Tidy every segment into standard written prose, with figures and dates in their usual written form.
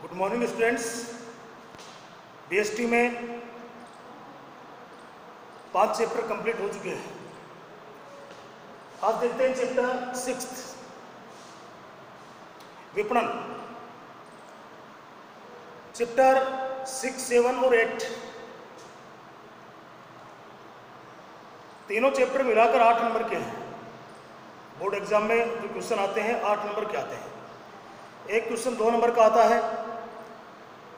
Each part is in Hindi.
Good morning students. बीएसटी में 5 चैप्टर कंप्लीट हो चुके हैं। आज देखते हैं चैप्टर 6 विपणन। चैप्टर 6, 7 और 8 तीनों चैप्टर मिलाकर 8 नंबर के हैं। बोर्ड एग्जाम में जो क्वेश्चन आते हैं 8 नंबर के आते हैं। एक क्वेश्चन 2 नंबर का आता है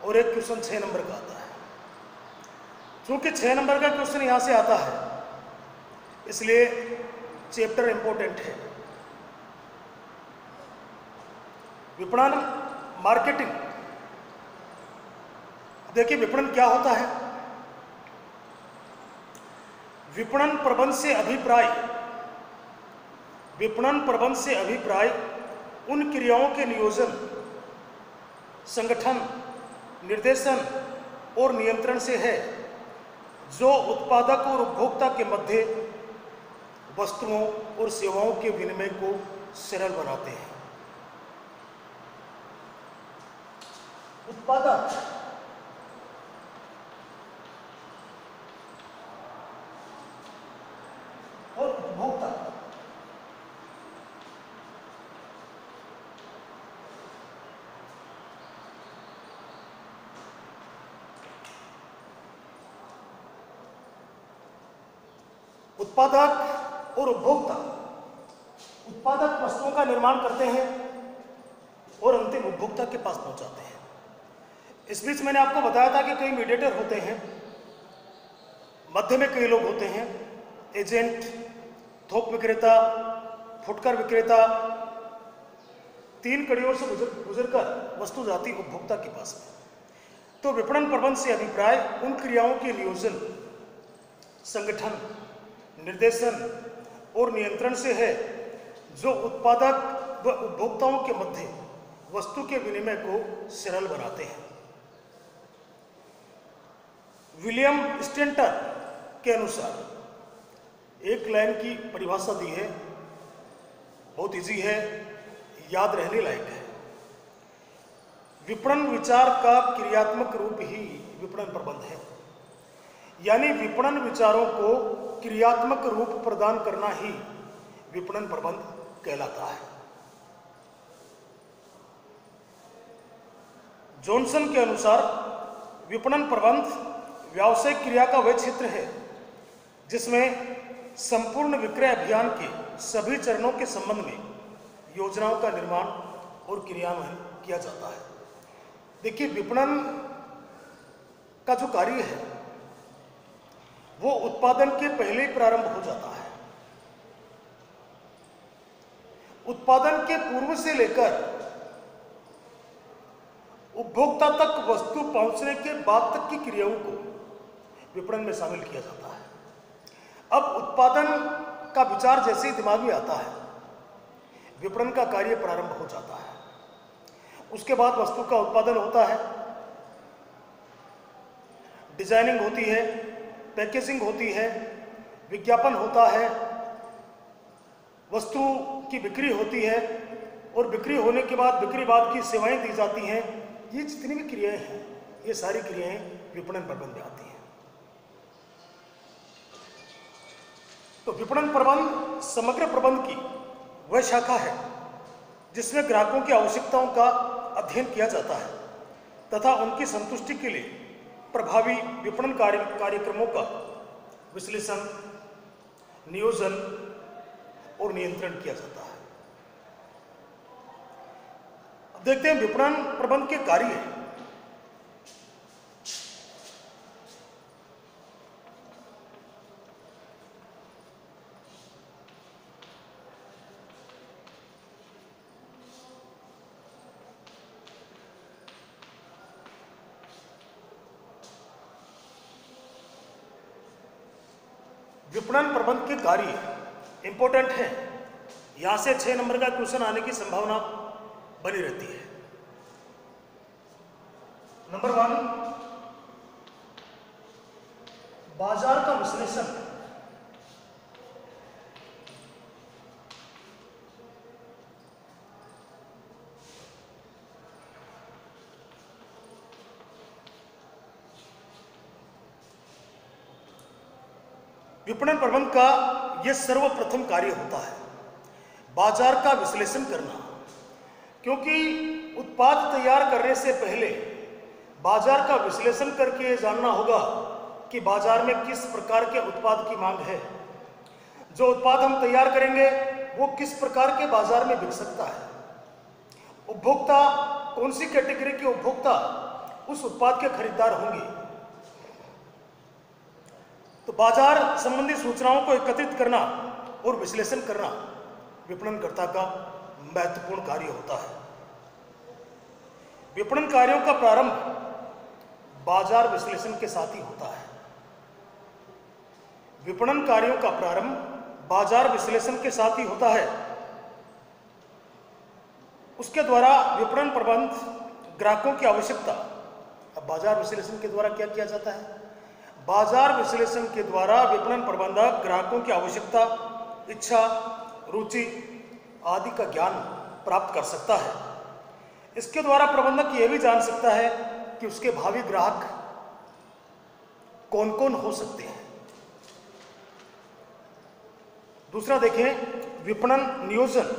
और एक क्वेश्चन 6 नंबर का आता है। चूंकि 6 नंबर का क्वेश्चन यहाँ से आता है इसलिए चैप्टर इंपॉर्टेंट है। विपणन मार्केटिंग। देखिए विपणन क्या होता है। विपणन प्रबंध से अभिप्राय, विपणन प्रबंध से अभिप्राय उन क्रियाओं के नियोजन, संगठन, निर्देशन और नियंत्रण से है जो उत्पादक और उपभोक्ता के मध्य वस्तुओं और सेवाओं के विनिमय को सरल बनाते हैं। उत्पादक और उपभोक्ता उत्पादक और उपभोक्ता उत्पादक वस्तुओं का निर्माण करते हैं और अंतिम उपभोक्ता के पास पहुंचाते हैं। इस बीच मैंने आपको बताया था कि कई मीडिएटर होते हैं, मध्य में कई लोग होते हैं, एजेंट, थोक विक्रेता, फुटकर विक्रेता। 3 कड़ियों से गुजरकर वस्तु जाती उपभोक्ता के पास में। तो विपणन प्रबंध से अभिप्राय उन क्रियाओं के नियोजन, संगठन, निर्देशन और नियंत्रण से है जो उत्पादक व उपभोक्ताओं के मध्य वस्तु के विनिमय को सरल बनाते हैं। विलियम स्टेंटर के अनुसार एक लाइन की परिभाषा दी है, बहुत इजी है, याद रहने लायक है। विपणन विचार का क्रियात्मक रूप ही विपणन प्रबंध है। यानी विपणन विचारों को क्रियात्मक रूप प्रदान करना ही विपणन प्रबंध कहलाता है। जॉनसन के अनुसार विपणन प्रबंध व्यावसायिक क्रिया का वह क्षेत्र है जिसमें संपूर्ण विक्रय अभियान के सभी चरणों के संबंध में योजनाओं का निर्माण और क्रियान्वयन किया जाता है। देखिए विपणन का जो कार्य है वो उत्पादन के पहले ही प्रारंभ हो जाता है। उत्पादन के पूर्व से लेकर उपभोक्ता तक वस्तु पहुंचने के बाद तक की क्रियाओं को विपणन में शामिल किया जाता है। अब उत्पादन का विचार जैसे ही दिमाग में आता है विपणन का कार्य प्रारंभ हो जाता है। उसके बाद वस्तु का उत्पादन होता है, डिजाइनिंग होती है, पैकेजिंग होती है, विज्ञापन होता है, वस्तु की बिक्री होती है और बिक्री होने के बाद बिक्री बाद की सेवाएं दी जाती हैं। ये जितनी भी क्रियाएं हैं ये सारी क्रियाएं विपणन प्रबंध में आती हैं। तो विपणन प्रबंध समग्र प्रबंध की वह शाखा है जिसमें ग्राहकों की आवश्यकताओं का अध्ययन किया जाता है तथा उनकी संतुष्टि के लिए प्रभावी विपणन कार्यक्रमों का विश्लेषण, नियोजन और नियंत्रण किया जाता है। अब देखते हैं विपणन प्रबंध के कार्य। विपणन प्रबंध के कार्य इंपॉर्टेंट है। यहां से 6 नंबर का क्वेश्चन आने की संभावना बनी रहती है। नंबर 1, बाजार का विश्लेषण। विपणन प्रबंध का यह सर्वप्रथम कार्य होता है बाजार का विश्लेषण करना, क्योंकि उत्पाद तैयार करने से पहले बाजार का विश्लेषण करके ये जानना होगा कि बाजार में किस प्रकार के उत्पाद की मांग है। जो उत्पाद हम तैयार करेंगे वो किस प्रकार के बाजार में बिक सकता है, उपभोक्ता कौन सी कैटेगरी के उपभोक्ता उस उत्पाद के खरीदार होंगे। तो बाजार संबंधी सूचनाओं को एकत्रित करना और विश्लेषण करना विपणनकर्ता का महत्वपूर्ण कार्य होता है। विपणन कार्यों का प्रारंभ बाजार विश्लेषण के साथ ही होता है। विपणन कार्यों का प्रारंभ बाजार विश्लेषण के साथ ही होता है। उसके द्वारा विपणन प्रबंध ग्राहकों की आवश्यकता, अब बाजार विश्लेषण के द्वारा क्या किया जाता है? बाजार विश्लेषण के द्वारा विपणन प्रबंधक ग्राहकों की आवश्यकता, इच्छा, रुचि आदि का ज्ञान प्राप्त कर सकता है। इसके द्वारा प्रबंधक यह भी जान सकता है कि उसके भावी ग्राहक कौन कौन हो सकते हैं। दूसरा देखें, विपणन नियोजन।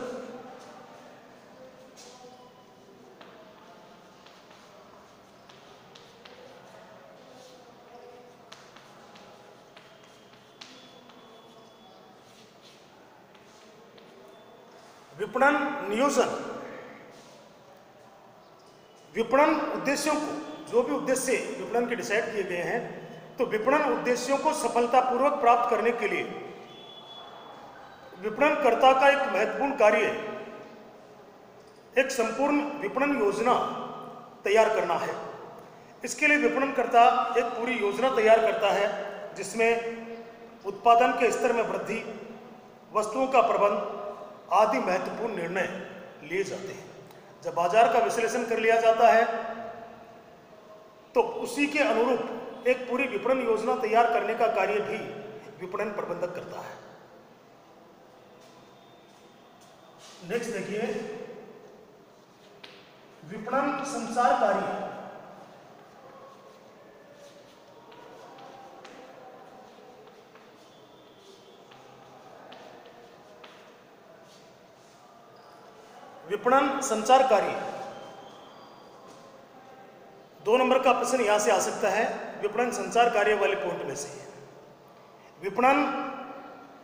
विपणन नियोजन विपणन उद्देश्यों को, जो भी उद्देश्य विपणन के डिसाइड किए गए हैं, तो विपणन उद्देश्यों को सफलतापूर्वक प्राप्त करने के लिए विपणनकर्ता का एक महत्वपूर्ण कार्य एक संपूर्ण विपणन योजना तैयार करना है। इसके लिए विपणनकर्ता एक पूरी योजना तैयार करता है जिसमें उत्पादन के स्तर में वृद्धि, वस्तुओं का प्रबंध आदि महत्वपूर्ण निर्णय लिए जाते हैं। जब बाजार का विश्लेषण कर लिया जाता है तो उसी के अनुरूप एक पूरी विपणन योजना तैयार करने का कार्य भी विपणन प्रबंधक करता है। नेक्स्ट देखिए, विपणन संचार कार्य। विपणन संचार कार्य, 2 नंबर का प्रश्न यहां से आ सकता है विपणन संचार कार्य वाले पॉइंट में से। विपणन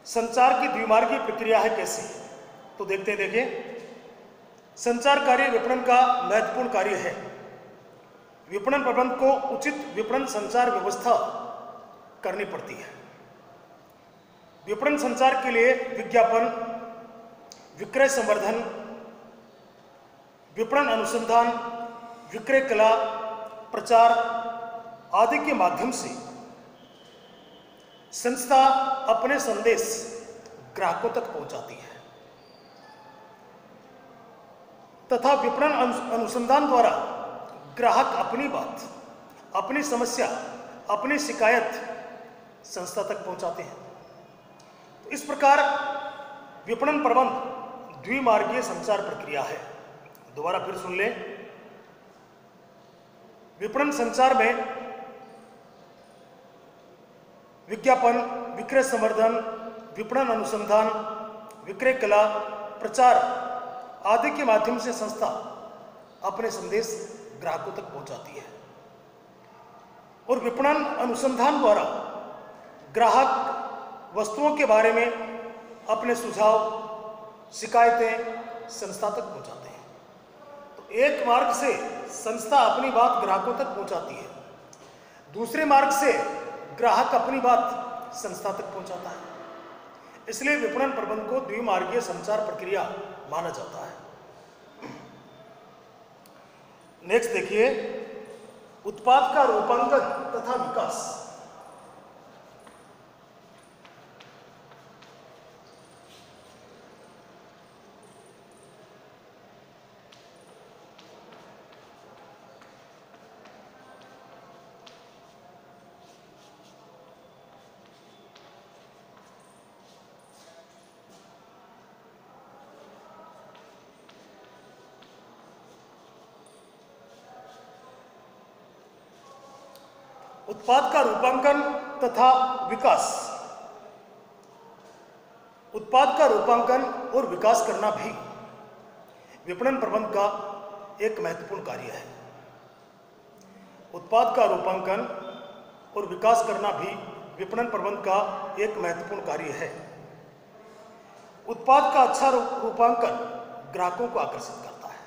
संचार की द्विमार्गी प्रक्रिया है कैसे, तो देखते हैं। देखिए, संचार कार्य विपणन का महत्वपूर्ण कार्य है। विपणन प्रबंध को उचित विपणन संचार व्यवस्था करनी पड़ती है। विपणन संचार के लिए विज्ञापन, विक्रय संवर्धन, विपणन अनुसंधान, विक्रय कला, प्रचार आदि के माध्यम से संस्था अपने संदेश ग्राहकों तक पहुंचाती है तथा विपणन अनुसंधान द्वारा ग्राहक अपनी बात, अपनी समस्या, अपनी शिकायत संस्था तक पहुंचाते हैं। तो इस प्रकार विपणन प्रबंध द्विमार्गीय संचार प्रक्रिया है। दोबारा फिर सुन लें, विपणन संचार में विज्ञापन, विक्रय संवर्धन, विपणन अनुसंधान, विक्रय कला, प्रचार आदि के माध्यम से संस्था अपने संदेश ग्राहकों तक पहुंचाती है और विपणन अनुसंधान द्वारा ग्राहक वस्तुओं के बारे में अपने सुझाव, शिकायतें संस्था तक पहुंचाते हैं। तो एक मार्ग से संस्था अपनी बात ग्राहकों तक पहुंचाती है, दूसरे मार्ग से ग्राहक अपनी बात संस्था तक पहुंचाता है। इसलिए विपणन प्रबंध को द्विमार्गीय संचार प्रक्रिया माना जाता है। नेक्स्ट देखिए, उत्पाद का रूपांतरण तथा विकास। उत्पाद का रूपांकन तथा विकास उत्पाद का रूपांकन और विकास करना भी विपणन प्रबंध का एक महत्वपूर्ण कार्य है। उत्पाद का रूपांकन और विकास करना भी विपणन प्रबंध का एक महत्वपूर्ण कार्य है। उत्पाद का अच्छा रूपांकन ग्राहकों को आकर्षित करता है।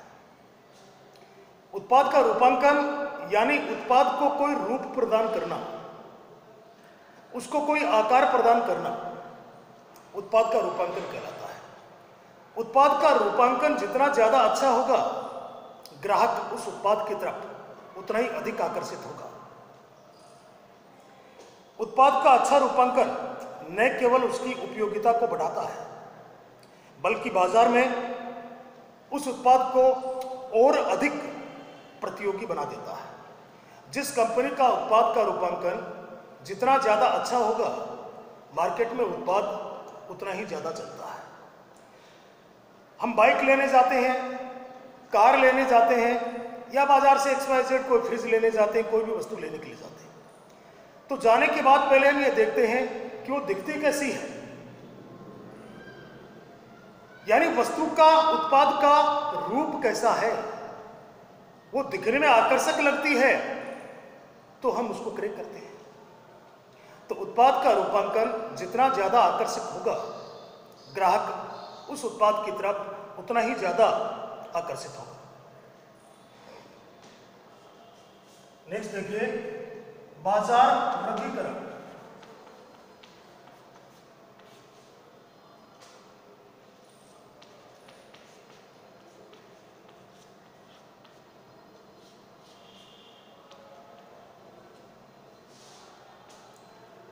उत्पाद का रूपांकन यानी उत्पाद को कोई रूप प्रदान करना, उसको कोई आकार प्रदान करना उत्पाद का रूपांकन कहलाता है। उत्पाद का रूपांकन जितना ज्यादा अच्छा होगा, ग्राहक उस उत्पाद की तरफ उतना ही अधिक आकर्षित होगा। उत्पाद का अच्छा रूपांकन न केवल उसकी उपयोगिता को बढ़ाता है, बल्कि बाजार में उस उत्पाद को और अधिक प्रतियोगी बना देता है। जिस कंपनी का उत्पाद का रूपांकन जितना ज्यादा अच्छा होगा, मार्केट में उत्पाद उतना ही ज्यादा चलता है। हम बाइक लेने जाते हैं, कार लेने जाते हैं, या बाजार से XYZ कोई फ्रिज लेने जाते हैं, कोई भी वस्तु लेने के लिए जाते हैं, तो जाने के बाद पहले हम ये देखते हैं कि वो दिखती कैसी है, यानी वस्तु का, उत्पाद का रूप कैसा है। वो दिखने में आकर्षक लगती है तो हम उसको क्रय करते हैं। तो उत्पाद का रूपांकन जितना ज्यादा आकर्षक होगा, ग्राहक उस उत्पाद की तरफ उतना ही ज्यादा आकर्षित होगा। नेक्स्ट देखिए, बाजार वर्गीकरण।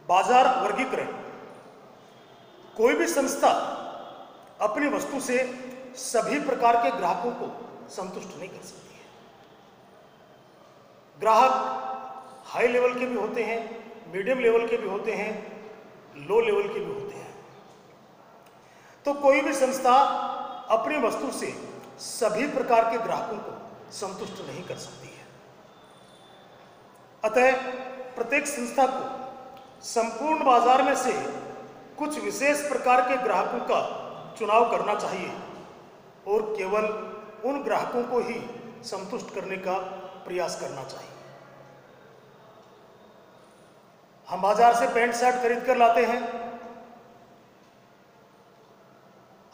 बाजार वर्गीकरण। कोई भी संस्था अपनी वस्तु से सभी प्रकार के ग्राहकों को संतुष्ट नहीं कर सकती है। ग्राहक हाई लेवल के भी होते हैं, मीडियम लेवल के भी होते हैं, लो लेवल के भी होते हैं। तो कोई भी संस्था अपनी वस्तु से सभी प्रकार के ग्राहकों को संतुष्ट नहीं कर सकती है। अतः प्रत्येक संस्था को संपूर्ण बाजार में से कुछ विशेष प्रकार के ग्राहकों का चुनाव करना चाहिए और केवल उन ग्राहकों को ही संतुष्ट करने का प्रयास करना चाहिए। हम बाजार से पैंट शर्ट खरीद कर लाते हैं,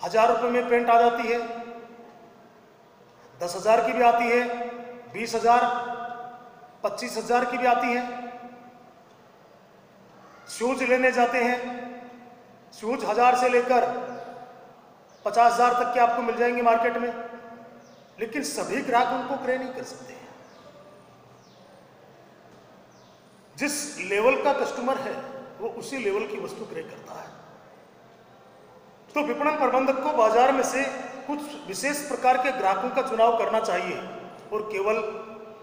1000 रुपये में पैंट आ जाती है, 10,000 की भी आती है, 20,000, 25,000 की भी आती है। शूज लेने जाते हैं, शूज 1000 से लेकर 50,000 तक के आपको मिल जाएंगे मार्केट में, लेकिन सभी ग्राहक उनको क्रय नहीं कर सकते हैं। जिस लेवल का कस्टमर है वो उसी लेवल की वस्तु क्रय करता है। तो विपणन प्रबंधक को बाजार में से कुछ विशेष प्रकार के ग्राहकों का चुनाव करना चाहिए और केवल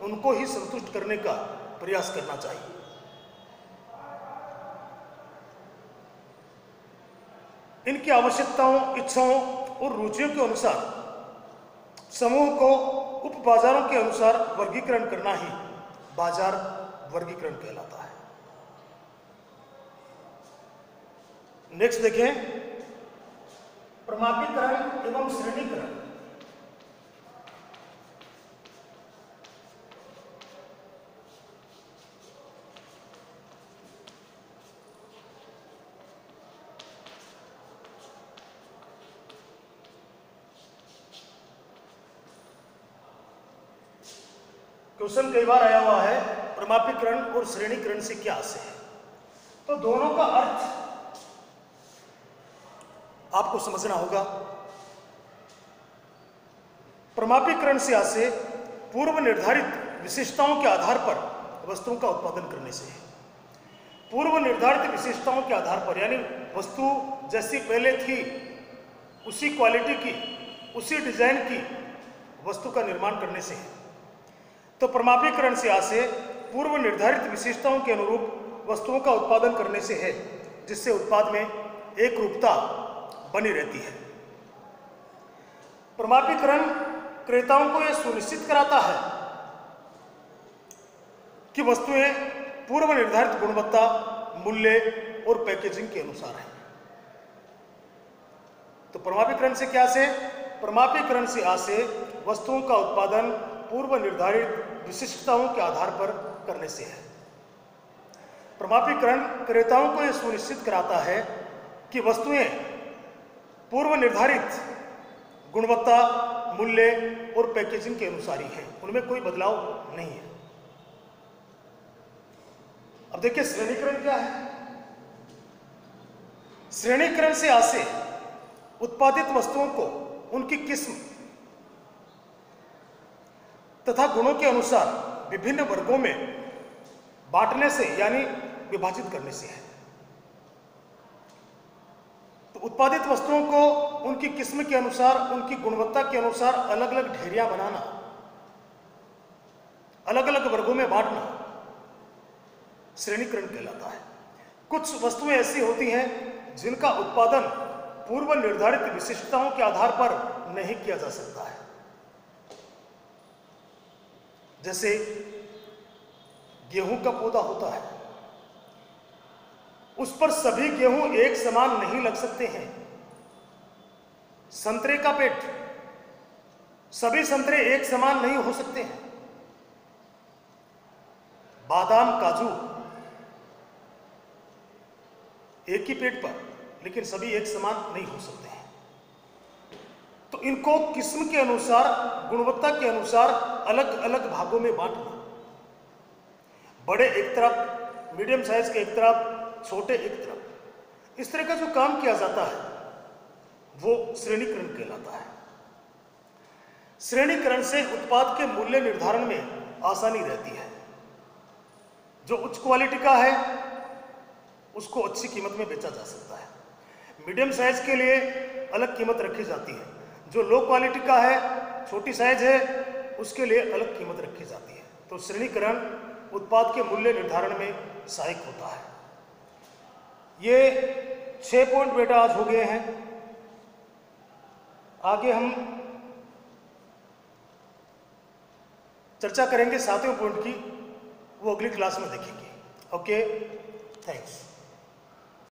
उनको ही संतुष्ट करने का प्रयास करना चाहिए। इनकी आवश्यकताओं, इच्छाओं और रुचियों के अनुसार समूह को उप बाजारों के अनुसार वर्गीकरण करना ही बाजार वर्गीकरण कहलाता है। नेक्स्ट देखें, प्रमापीकरण एवं श्रेणीकरण। क्वेश्चन कई बार आया हुआ है, प्रमापीकरण और श्रेणीकरण से क्या आशय है। तो दोनों का अर्थ आपको समझना होगा। प्रमापीकरण से आशय पूर्व निर्धारित विशेषताओं के आधार पर वस्तुओं का उत्पादन करने से है। पूर्व निर्धारित विशेषताओं के आधार पर, यानी वस्तु जैसी पहले थी उसी क्वालिटी की, उसी डिजाइन की वस्तु का निर्माण करने से है। तो प्रमापीकरण से आशय पूर्व निर्धारित विशेषताओं के अनुरूप वस्तुओं का उत्पादन करने से है, जिससे उत्पाद में एक रूपता बनी रहती है। प्रमापीकरण क्रेताओं को यह सुनिश्चित कराता है कि वस्तुएं पूर्व निर्धारित गुणवत्ता, मूल्य और पैकेजिंग के अनुसार है। परमापीकरण से क्या से? परमापीकरण से आसे वस्तुओं का उत्पादन पूर्व निर्धारित विशिष्टताओं के आधार पर करने से है। परमापीकरण क्रेताओं को यह सुनिश्चित कराता है कि वस्तुएं पूर्व निर्धारित गुणवत्ता, मूल्य और पैकेजिंग के अनुसार ही है, उनमें कोई बदलाव नहीं है। अब देखिए श्रेणीकरण क्या है। श्रेणीकरण से आसे उत्पादित वस्तुओं को उनकी किस्म तथा गुणों के अनुसार विभिन्न वर्गों में बांटने से यानी विभाजित करने से है। तो उत्पादित वस्तुओं को उनकी किस्म के अनुसार, उनकी गुणवत्ता के अनुसार अलग अलग ढेरियां बनाना, अलग अलग वर्गों में बांटना श्रेणीकरण कहलाता है। कुछ वस्तुएं ऐसी होती हैं जिनका उत्पादन पूर्व निर्धारित विशिष्टताओं के आधार पर नहीं किया जा सकता है। जैसे गेहूं का पौधा होता है, उस पर सभी गेहूं एक समान नहीं लग सकते हैं। संतरे का पेड़, सभी संतरे एक समान नहीं हो सकते हैं। बादाम, काजू एक ही पेड़ पर, लेकिन सभी एक समान नहीं हो सकते हैं। तो इनको किस्म के अनुसार, गुणवत्ता के अनुसार अलग अलग भागों में बांटना, बड़े एक तरफ, मीडियम साइज के एक तरफ, छोटे एक तरफ, इस तरह का जो काम किया जाता है वो श्रेणीकरण कहलाता है। श्रेणीकरण से उत्पाद के मूल्य निर्धारण में आसानी रहती है। जो उच्च क्वालिटी का है उसको अच्छी कीमत में बेचा जा सकता है। मीडियम साइज के लिए अलग कीमत रखी जाती है। जो लो क्वालिटी का है, छोटी साइज है, उसके लिए अलग कीमत रखी जाती है। तो श्रेणीकरण उत्पाद के मूल्य निर्धारण में सहायक होता है। ये 6 पॉइंट बेटा आज हो गए हैं। आगे हम चर्चा करेंगे 7वें पॉइंट की, वो अगली क्लास में देखेंगे। Okay, thanks.